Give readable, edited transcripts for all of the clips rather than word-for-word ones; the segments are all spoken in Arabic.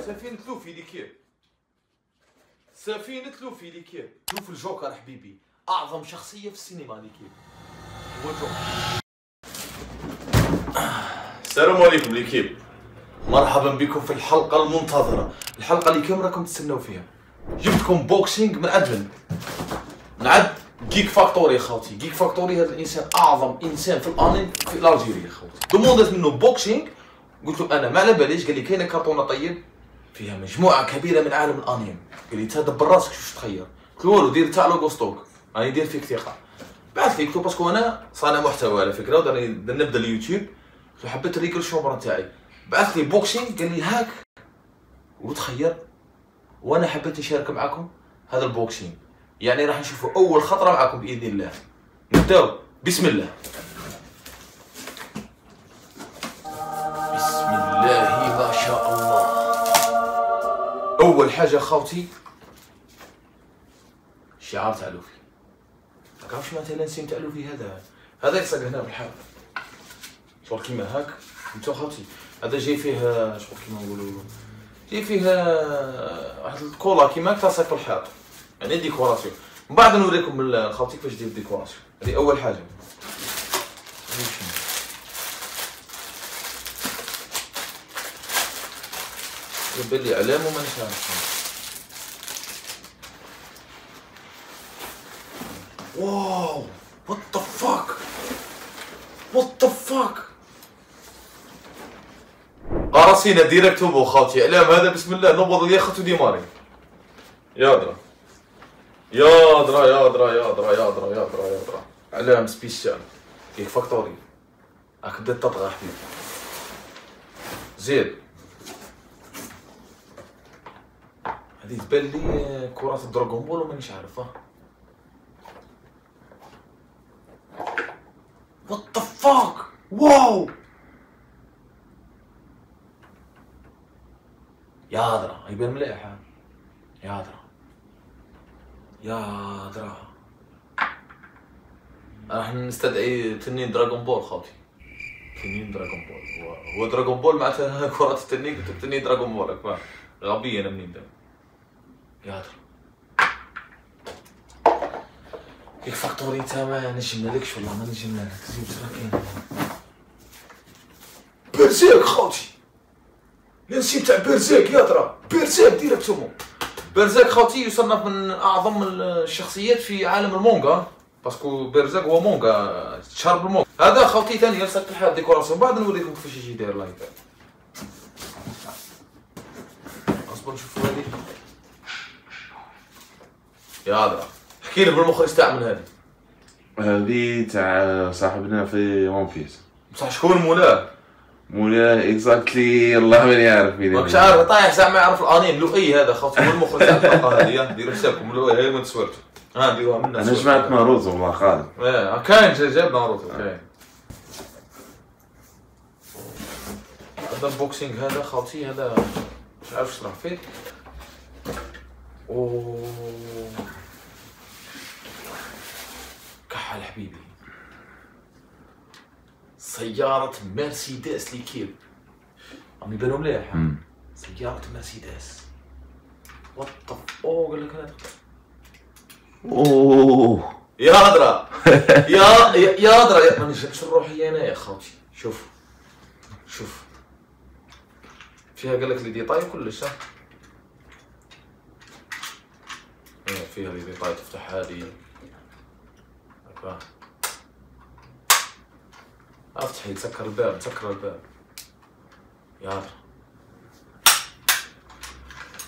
سفينة لوفي ليكيب، سفينة لوفي ليكيب. شوف الجوكر حبيبي، أعظم شخصية في السينما ليكيب هو الجوكر. السلام عليكم ليكيب، مرحبا بكم في الحلقة المنتظرة، الحلقة اللي كم راكم تستناو فيها. جبتكم بوكسينغ من عند جيك فاكتوري خوتي. جيك فاكتوري هذا الانسان اعظم انسان في الانمي في الجيريا خوتي. دوموندت منه بوكسينغ، قلت له انا ما على باليش، قال لي كاينه كرتونه طيب فيها مجموعه كبيره من عالم الانمي، قال لي تدبر راسك شوف تخير. قلت له والو دير تاع لوغو ستوك راني ندير فيك ثقه. بعث لي قلت له باسكو انا صانع محتوى على فكره وداني نبدا اليوتيوب، قلت له حبيت نريقل الشومبر نتاعي. بعث لي بوكسينغ قال لي هاك وتخير، وانا حبيت نشارك معكم هذا البوكسينغ. يعني راح نشوفوا اول خطره معكم باذن الله. نبداو بسم الله. بسم الله ما شاء الله. اول حاجه خوتي الشعار تاع لوفي. ما تعرفش مثلا السيم تاع لوفي هذا يلصق هنا بالحال شغل كيما هاك. انتو خوتي هذا جاي فيه شغل كيما نقولوا جاي فيه واحد الكولا كيما تلصق في الحيط، يعني ديكوراسيون. من بعد نوريكم خوتي كيفاش دير ديكوراسيون. هذه اول حاجه. يبان لي علامه مانيش عارف. واو وات ذا فاك، وات ذا فاك. قراصينا ديريكت هو خوتي. علام هذا بسم الله نوض الياخت وديماري. يادرا يادرا يادرا يادرا يادرا يادرا يادرا. علام سبيسيال كيك فاكتوري. راك بدات تطغى حبيبي. زيد هذه تبان لي كرة الدراغون بول ومانيش عارفها. وات ذا فاك. واو يادرا يبان مليح. يادرا يادرا. راح نستدعي تنين دراغون بول خوتي. تنين دراغون بول هو دراغون بول معناتها كرة التنين. قلت تنين دراغون بول راك غبي انا منين دابا. يادرا كيك فاكتوري انت ما نجمنالكش والله ما نجمنالك. زيد راكين بيرزيرك خوتي. الانسيم تاع بيرزيرك يادرا. بيرزيرك ديريكتومون. بيرزيرك خوتي يصنف من اعظم الشخصيات في عالم المونغا، باسكو بيرزيرك هو مونغا تشهر بالمونغا. هذا خوتي ثاني يلصق في الحياة ديكوراسيون. بعد نوريكم كيفاش يجي داير لايك. اصبر نشوفوا هذه. يادرا احكي لي بالمخرج تاع من هذه تاع صاحبنا في ون بيس. بصح شكون مولاه؟ مولاه اكزاكتلي الله ماني عارف مين. ماكش عارف طايح ساعة ما يعرف الانيم. لؤي هذا خوتي هو المخرج تاع الحلقه هذه. ديروا حسابكم لؤي هاي وين تصورتوا. ديروها منا. انا جمعت ناروتو والله خالد. كاين جاب ناروتو كاين. هذا البوكسينغ هذا خوتي هذا مش عارف شنو فيه. كحل حبيبي. سيارة مرسيدس ليكيب عم يبانو مليح. سيارة مرسيدس. وات قال لك هذا. اوه يادرا يادرا ما نجمش الروحية انا يا خوتي. شوف فيها قال لك لي ديطاي كلش. فيها لي ديطاي تفتح هذه هكا. افتحي تسكر الباب يادرا.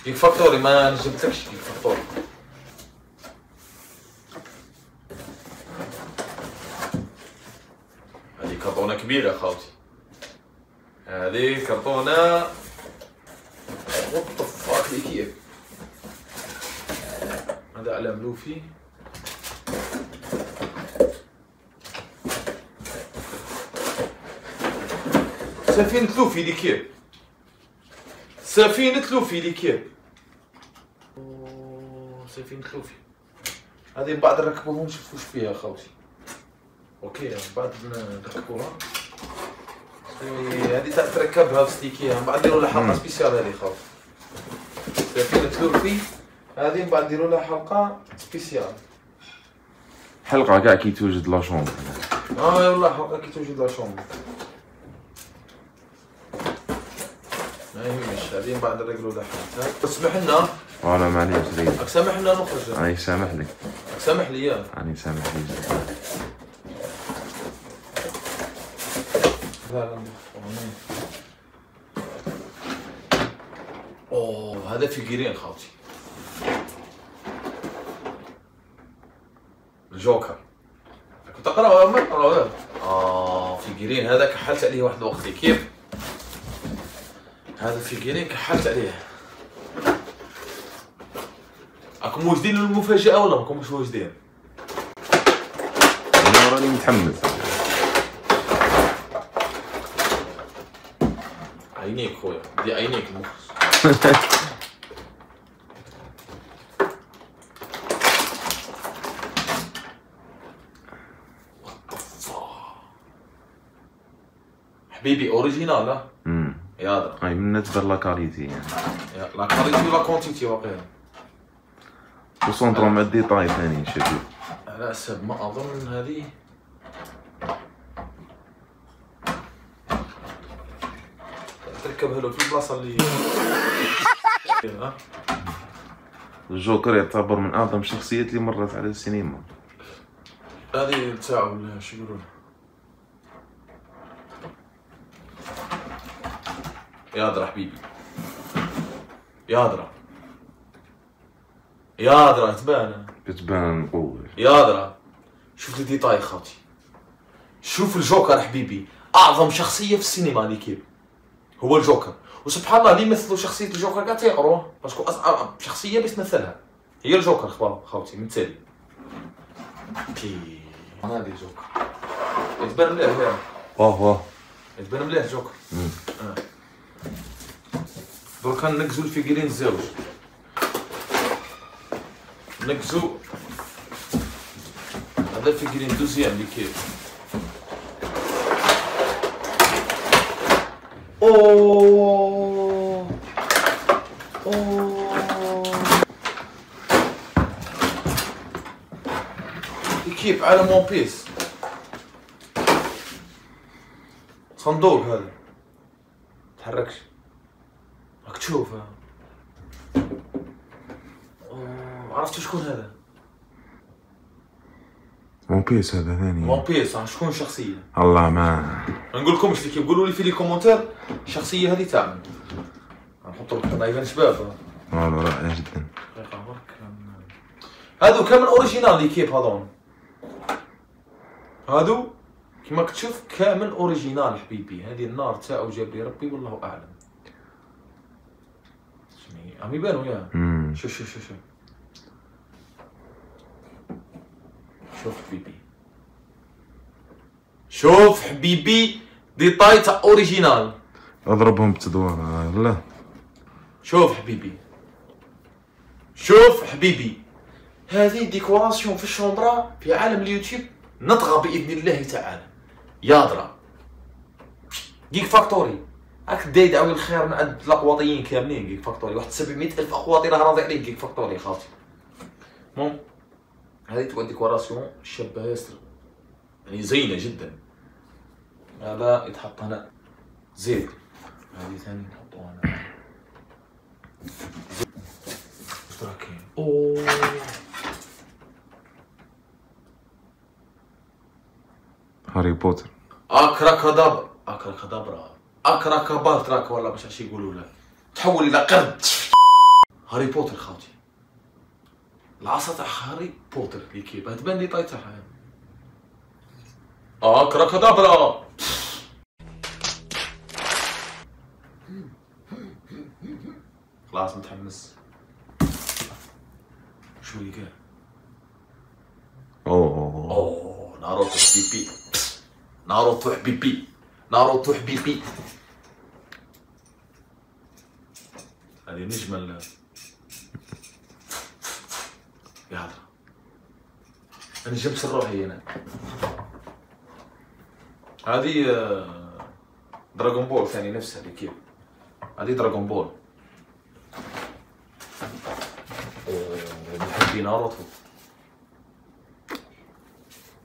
كيك فاكتوري ما نجبتلكش كيك فاكتوري. هذه كرتونة كبيرة خوتي. هذه كرتونة وات ذا فاك ليكيب. هذا علم لوفي. سفينة لوفي ليكيب. سفينة لوفي ليكيب. سفينة لوفي هذه من بعد نركبوهم نشوفو واش فيها خوتي. اوكي من بعد نركبوها. هذه تاع تركبها وتستيكيها من بعد نديرو لها حلقة سبيسيال هذه خوتي. سفينة لوفي هذه من بعد نديرو لها حلقة سبيسيال. حلقة كاع كي توجد لا شومبر. والله حلقة كي توجد لا شومبر. ما يهمش هذه من بعد نرجلو لها حلقة. اسمح لنا. وانا ماني تريد. راك سامح لنا نخرج. راني سامح لك. راك سامح لي. راني سامح لك. لا هذا فيجيرين خاوتي. الجوكر. كنت اقرا ما اقرا. فيجيرين هذا كحلت عليه واحد الوقت كيف؟ هذا فيجيرين كحلت عليه. راكم واجدين للمفاجأة ولا راكم مش واجدين؟ انا راني متحمس. عينيك خويا، دي عينيك المخرج. حبيبي اوريجينال لا؟ يا درا. هاي من نتبر لا كاليتي يعني. لا كاليتي ولا كونتيتي واقيلا. وسونطرو مع الديتاي ثاني شكل. على حسب ما اظن هذه تركبها له في البلاصه اللي الجوكر يعتبر من اعظم الشخصيات اللي مرت على السينما. هذه تاعو ولا شو يقولوا يا درا حبيبي. يا درا تبان. كتبان قوة. يا درا شوف الديتاي خاوتي. شوف الجوكر حبيبي، اعظم شخصيه في السينما اللي كيف هو الجوكر. وسبحان الله اللي يمثلوا شخصيه الجوكر كاع تيقروه باسكو اصعب شخصيه باش تمثلها هي الجوكر. خاوتي مثالي. هذه الجوكر يتبان مليح. واه يتبان مليح الجوكر. دركا نقزو الفيجرين الزوج. نقزو هذا الفيجرين دوزيام اللي كيف. اوه كيف على مون بيس. صندوق هذا تحركش راك تشوفه. عرفت شكون هذا؟ مون بيس هذا ثاني. مون بيس شكون الشخصية؟ الله ما نقول لكمش اللي كيقولوا لي في لي كومونتير الشخصية هذه تاعنا. نحط لك نايفان شباب. والله رائع جدا. هادو كامل اوريجينال كيف هذون. هادو كيما كتشوف كامل اوريجينال حبيبي. هذه النار تاعو جاب لي ربي والله اعلم. عم يبانوا يا. شوف حبيبي. شوف حبيبي ديتاي تاع اوريجينال. اضربهم بتدوار. لا شوف حبيبي هذه ديكوراسيون في الشومبرا في عالم اليوتيوب نطغى باذن الله تعالى. يا درا جيك فاكتوري راك دا يدعو الخير من عند الاقواطيين كاملين. جيك فاكتوري واحد 700,000 اقواطي راه راضي عليه جيك فاكتوري خاوتي. المهم هذه تبغى ديكوراسيون شابه ياسر يعني زينه جدا. هذا يتحط هنا زيت. هذه ثاني نحطوها هنا. واش راه كاين؟ هاري بوتر. اكراكاباتراك ولا باش اش يقولوا له تحول الى قرد. هاري بوتر خاوتي. العصا تاع هاري بوتر اللي كيف تبان لي طاي تاعها. كراكادابرا. خلاص متحمس. شو اللي قال؟ اوه ناروتو حبيبي. ناروتو حبيبي. هذه نجمة يا هذا. انا جبت الروحي هنا. هذه دراغون بول ثاني نفسها اللي كيف. هذه دراغون بول. محبي ناروتو.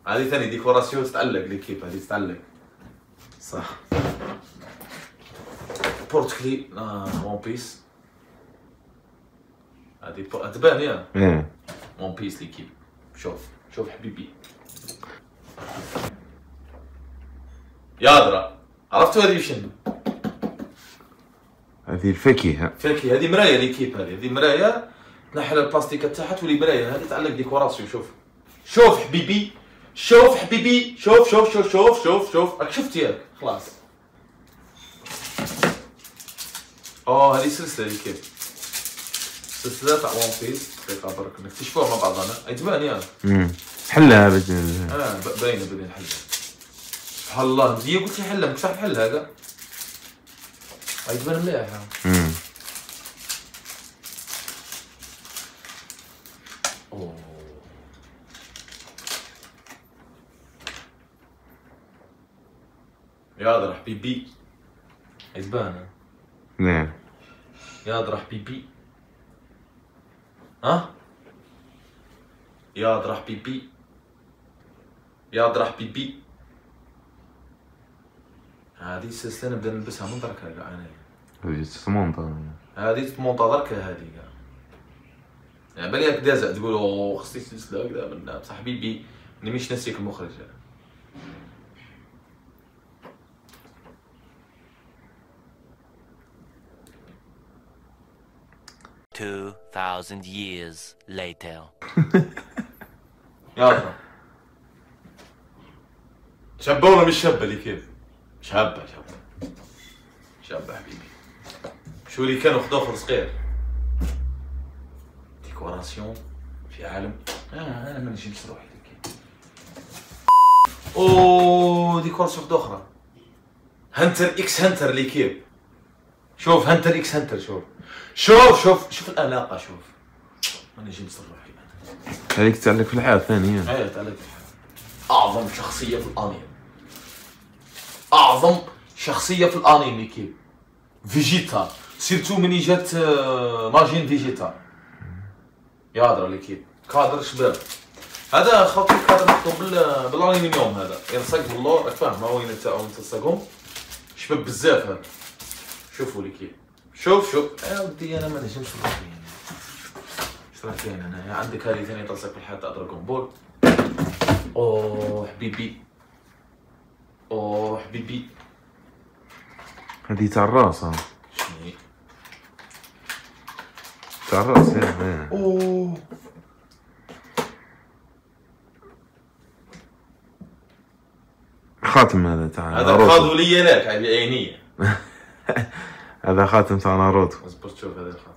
هذه ثاني ديكوراسيون تتعلق ليكيب، هذه تتعلق صح. بورتكلي ون بيس، هذه تبان يا ون بيس ليكيب. شوف حبيبي يادرا، عرفتوا هذه شنو؟ هذه الفاكهة. فاكهة، هذه مراية ليكيب، هذه مراية تنحي البلاستيكة تاعها تولي مراية، هذه تعلق ديكوراسيون. شوف حبيبي، شوف حبيبي، شوف راك شفت ياك خلاص. هذه سلسلة ليكيب، سلسلة تاع ون بيس. دقيقة برك نكتشفوها مع بعضنا. اي تبان يا حلها باينة حلها. سبحان الله، مزية قلت لي حلها، ماكش صح حلها كاع. اي تبان مليحة. يا حبيبي، اي تبان. نعم يا حبيبي، ها يا حبيبي، يا حبيبي. هذه السلسلة نبدا نلبسها من درك كاع انايا. هذه تتمونطا، هذه تتمونطا درك هذه كاع. يعني بالك دازع تقول خصني سلسلة هكذا من بصح حبيبي ملي مش ناسيك المخرج. 2000 years later. يلا شابة ولا مش شابة؟ لي كيف شابة حبيبي. شو اللي كانوا خدوا اخر صغير ديكوراسيون في عالم. انا ما نجمش نروح لك. ديكوراسيون خدوا اخرى. هانتر اكس هانتر لي كيف. شوف هانتر اكس هانتر، شوف الاناقه. شوف ما نجمش نروح لك. هذيك تعلق في الحياة الثانية. تعلق في الحياة. اعظم شخصية في الانمي، اعظم شخصية في الانمي كيف فيجيتا، سيرتو مني جات ماجين فيجيتا. يادر ليكيب كادر شباب. هذا خاطر كادر مكتوب بالالومنيوم، هذا يلصق بالله، راك فاهم ما وين تاعو تلصقهم شباب بزاف. هذا شوفوا ليكيب، شوف يا ودي انا ما نجمش نروح ليه. اش راك كاين هنايا؟ عندك هذه ثاني تلصق في الحياة تاع دراغون بول. حبيبي، حبيبي. هذه تاع الراس. شنو تاع الراس خاتم هذا تاع هذا خاذوا لي لك عينيه. هذا خاتم تاع ناروتو. اصبر شوف هذا الخاتم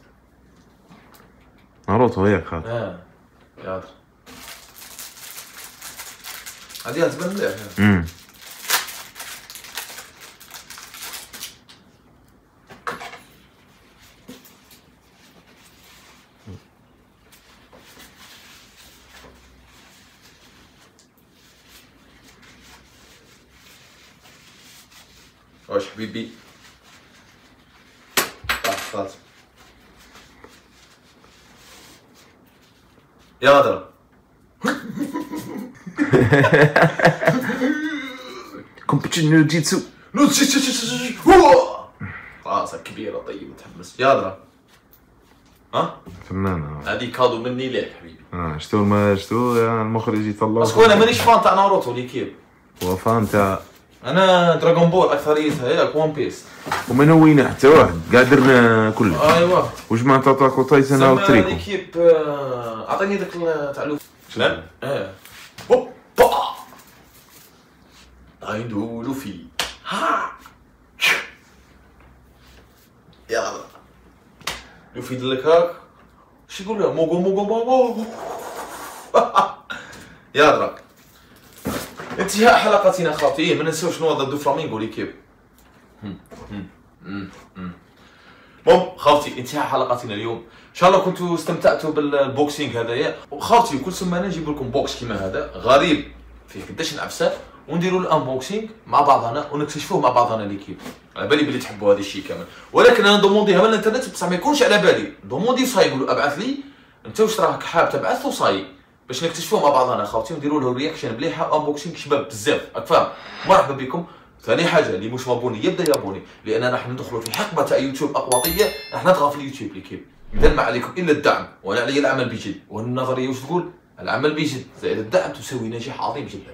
ناروتو هيك خاتم. يا هذه تبان مليح. واش حبيبي خلاص يا غدرة. كومبيتيشن نو جيتسو راسك كبيرة طيب متحمس. يا غدرة فنانة. هذه كادو مني ليك حبيبي. شتو المخرج يطلع. باسكو انا مانيش فان تاع ناروتو لي كيف. هو فان تاع انا دراغون بول اكثريتها ياك ون بيس. وما نوينا حتى واحد كاع درنا كله. ايوا وجمعت اتاكو تايسن او تريكو. ليكيب عطيني داك تاع لوفي. شنو؟ هوبا عندو لوفي. ها يا غلا لوفي يدير هاك واش يقول له موغو يا دراك. انتهاء حلقتنا خاطئين، ما ننساوش نوض دو فلامينغو ليكيب. المهم خاوتي انتهاء حلقتنا اليوم، ان شاء الله كنتوا استمتعتوا بالبوكسينغ هذايا. وخاوتي كل سمانه نجيب لكم بوكس كيما هذا غريب فيه قداش نعفسه، ونديروا الانبوكسينغ مع بعضنا ونكتشفوه مع بعضنا ليكيب. على بالي بلي تحبوا هذا الشيء كامل، ولكن انا دومونديها من الانترنت بصح ما يكونش على بالي. دوموندي صاي يقولوا ابعث لي انت واش راك حاب تبعث وصاي باش نكتشفوا مع بعضنا خاوتي ونديروا له رياكشن مليحه انبوكسينغ شباب بزاف راك فاهم. مرحبا بكم. ثاني حاجه اللي مش مابوني يبدا يابوني، لاننا راح ندخلوا في حقبه تاع يوتيوب اقواطيه، راح نطغى في اليوتيوب ليكيب. اذا ما عليكم الا الدعم، وانا علي العمل بجد، والنظريه واش تقول؟ العمل بجد زائد الدعم تساوي نجاح عظيم جدا.